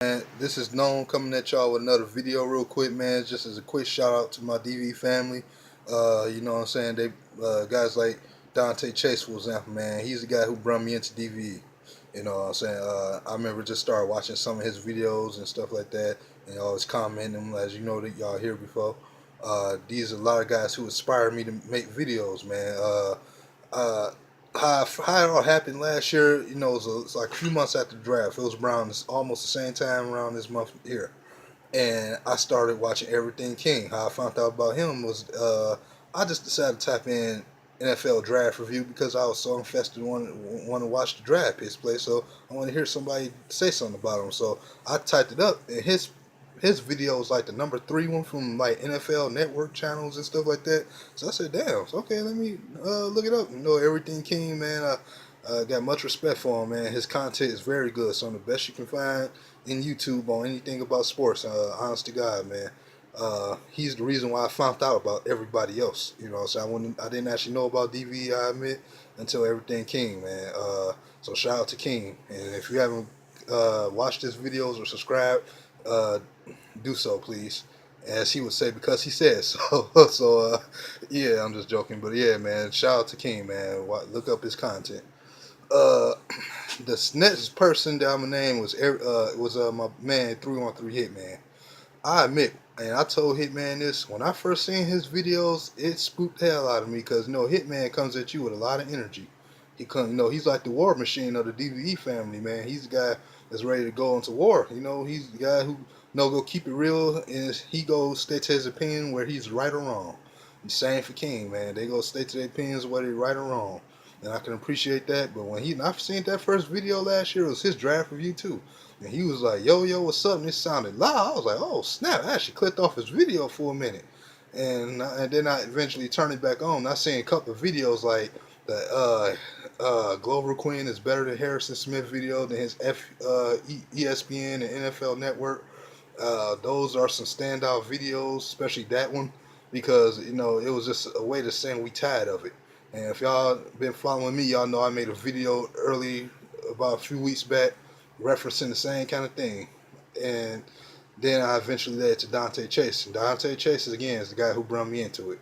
Man, this is Known coming at y'all with another video real quick, man. Just as a quick shout out to my DVE family. You know what I'm saying? They guys like Dante Chase, for example, man. He's the guy who brought me into DVE. You know what I'm saying? I remember just started watching some of his videos and stuff like that, and always commenting them, as you know that y'all hear before. These are a lot of guys who inspired me to make videos, man. Uh, how it all happened last year, you know, it's like a few months after the draft. It was around almost the same time around this month here. And I started watching Everything King. How I found out about him was I just decided to type in NFL draft review because I was so invested in want to watch the draft his play. So I want to hear somebody say something about him. So I typed it up, and his video was like the number 3 one from like NFL Network channels and stuff like that. So I said, damn, so okay, let me look it up. You know, Everything King, man. I got much respect for him, man. His content is very good. Some of the best you can find in YouTube on anything about sports. Honest to God, man. He's the reason why I found out about everybody else. You know, so I didn't actually know about DVE, I admit, until Everything King, man. So shout out to King. And if you haven't watched his videos or subscribed, uh, do so, please. As he would say, because he says so. Yeah, I'm just joking, but yeah, man. Shout out to King, man. Look up his content. Uh, the next person that I'm gonna name was my man 313 Hitman. I admit, and I told Hitman this when I first seen his videos, it spooked the hell out of me because you know Hitman comes at you with a lot of energy. He's like the war machine of the DVE family, man. He's the guy that's ready to go into war. You know, he's the guy who go keep it real, and he goes state to his opinion where he's right or wrong. The same for King, man. They go state to their opinions whether they're right or wrong, and I can appreciate that. But I've seen that first video last year, it was his draft review too. And he was like, yo, what's up? And it sounded loud. I was like, oh, snap. I actually clicked off his video for a minute. And then I eventually turned it back on. I seen a couple of videos like the Glover Queen is better than Harrison Smith video, than his ESPN and NFL Network. Those are some standout videos, especially that one, because, you know, it was just a way to saying we tired of it. And if y'all been following me, y'all know I made a video early about a few weeks back referencing the same kind of thing. And then I eventually led to Dante Chase. And Dante Chase, again, is the guy who brought me into it.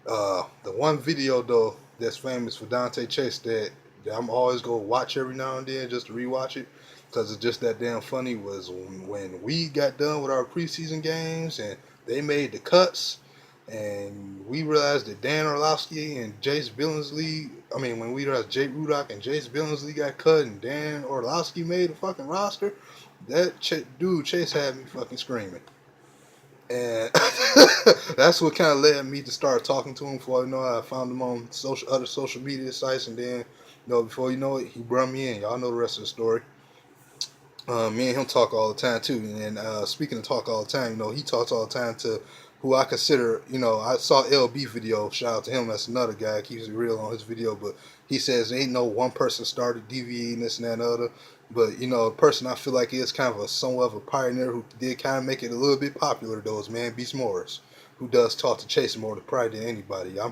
The one video, though, that's famous for Dante Chase that I'm always going to watch every now and then just to rewatch it because it's just that damn funny was when we got done with our preseason games and they made the cuts and we realized that Dan Orlovsky and Jace Billingsley, when we realized Jake Rudock and Jace Billingsley got cut and Dan Orlovsky made the fucking roster, that dude Chase had me fucking screaming. And that's what kind of led me to start talking to him. Before I found him on other social media sites, and then, before you know it, he brought me in. Y'all know the rest of the story. Me and him talk all the time too. And speaking of talk all the time, he talks all the time to who I consider, I saw LB video. Shout out to him. That's another guy. Keeps it real on his video. But he says ain't no one person started DVE and this and that and the other. But a person I feel like is kind of somewhat of a pioneer who did kind of make it a little bit popular though is Man Beast Morris, who does talk to Chase more probably than anybody. I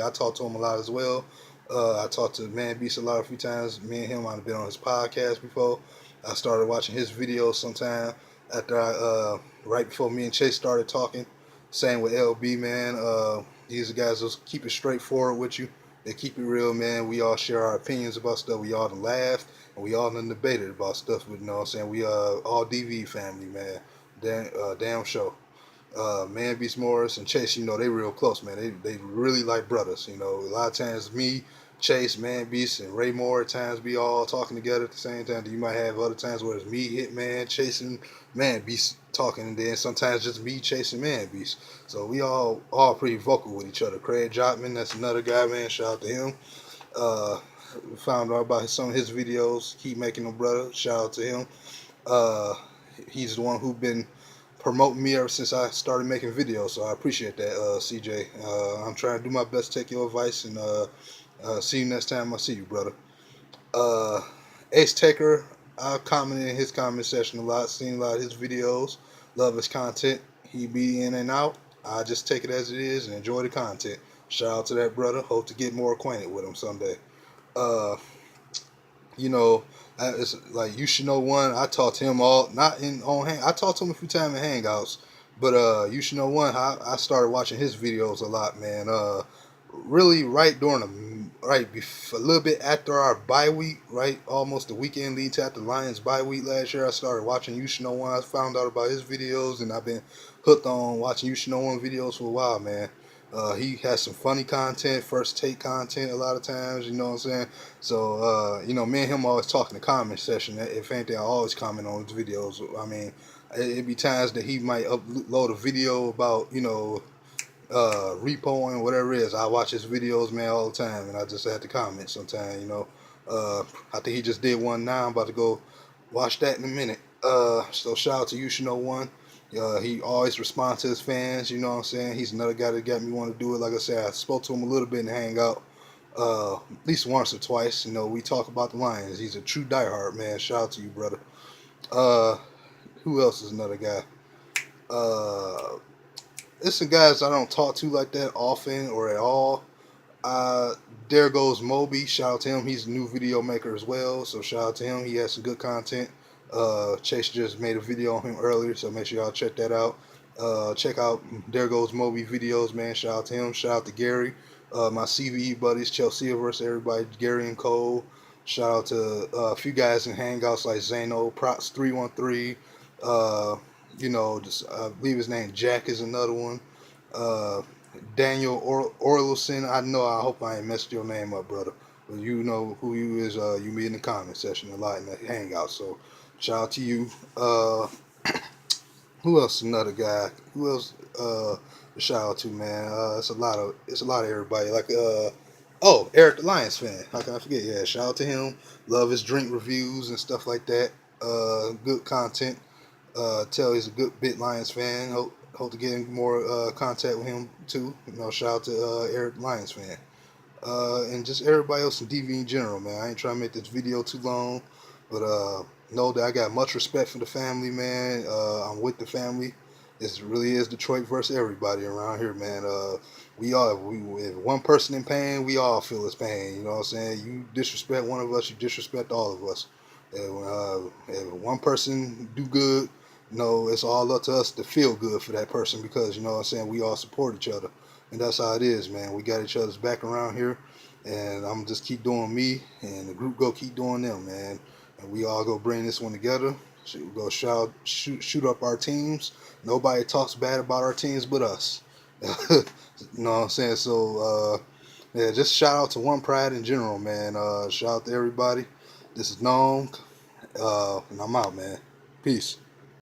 talk to him a lot as well. I talked to Man Beast a few times. Me and him might have been on his podcast before. I started watching his videos sometime after right before me and Chase started talking. Same with LB, man. These guys will keep it straightforward with you. They keep it real, man. We all share our opinions about stuff. We all done laughed and we all done debated about stuff. But you know what I'm saying? We all DV family, man. Damn show. Man Beast Morris and Chase, they real close, man. They really like brothers. A lot of times me, Chase, Man Beast, and Ray Moore at times be all talking together at the same time. You might have other times where it's me, Hitman, chasing Man Beast talking, and then sometimes just me chasing Man Beast. So we all pretty vocal with each other. Craig Jotman, that's another guy, man. Shout out to him. Uh, Found out about some of his videos. Keep making them, brother. Shout out to him. Uh, he's the one who been promoting me ever since I started making videos, so I appreciate that, CJ. I'm trying to do my best to take your advice, and see you next time I see you, brother. Ace Taker, I commented in his comment section a lot, seen a lot of his videos, love his content. He be in and out. I just take it as it is and enjoy the content. Shout out to that brother. Hope to get more acquainted with him someday. Uh, you know, It's like You Should Know One. I talked to him all not in on hang. I talked to him a few times in hangouts, but You Should Know One. I started watching his videos a lot, man. Really right during a little bit after our bye week, right, almost the weekend lead to after the Lions bye week last year. I started watching You Should Know One. I found out about his videos, and I've been hooked on watching You Should Know One videos for a while, man. He has some funny content, first take content a lot of times, you know what I'm saying? So, me and him always talk in the comment section. If anything, I always comment on his videos. I mean, it'd be times that he might upload a video about, repoing, whatever it is. I watch his videos, man, all the time, and I just have to comment sometimes, I think he just did one now. I'm about to go watch that in a minute. So shout out to You Should Know One. He always responds to his fans, you know what I'm saying? He's another guy that got me want to do it. Like I said, I spoke to him a little bit in the hangout, at least once or twice. We talk about the Lions. He's a true diehard, man. Shout out to you, brother. Uh, who else is another guy? Uh, it's some guys I don't talk to like that often or at all. There goes Moby. Shout out to him. He's a new video maker as well. So shout out to him. He has some good content. Chase just made a video on him earlier, so make sure y'all check that out. Check out There Goes Moby videos, man. Shout out to him. Shout out to Gary. My CVE buddies, Chelsea versus everybody, Gary and Cole. Shout out to a few guys in hangouts like Zano, Props 313. I believe his name Jack is another one. Uh, Daniel Orlison. I hope I ain't messed your name up, brother. But you know who you is. You meet in the comment section a lot in the hangout. So shout out to you. Who else? Another guy. Who else? Shout out to, man. It's a lot of everybody. Eric the Lions fan. How can I forget? Yeah, shout out to him. Love his drink reviews and stuff like that. Good content. Tell he's a good bit Lions fan. Hope to get in more contact with him too. Shout out to Eric Lions fan. And just everybody else in DV in general, man. I ain't trying to make this video too long, but know that I got much respect for the family, man. I'm with the family. This really is Detroit versus everybody around here, man. If one person in pain, we all feel his pain. You know what I'm saying? You disrespect one of us, you disrespect all of us. If one person do good, it's all up to us to feel good for that person, because, you know what I'm saying, we all support each other. And that's how it is, man. We got each other's back around here, and I'm just keep doing me, and the group go keep doing them, man. And we all go bring this one together. So we go shoot up our teams. Nobody talks bad about our teams but us. You know what I'm saying? So, yeah, just shout out to One Pride in general, man. Shout out to everybody. This is Noam, and I'm out, man. Peace.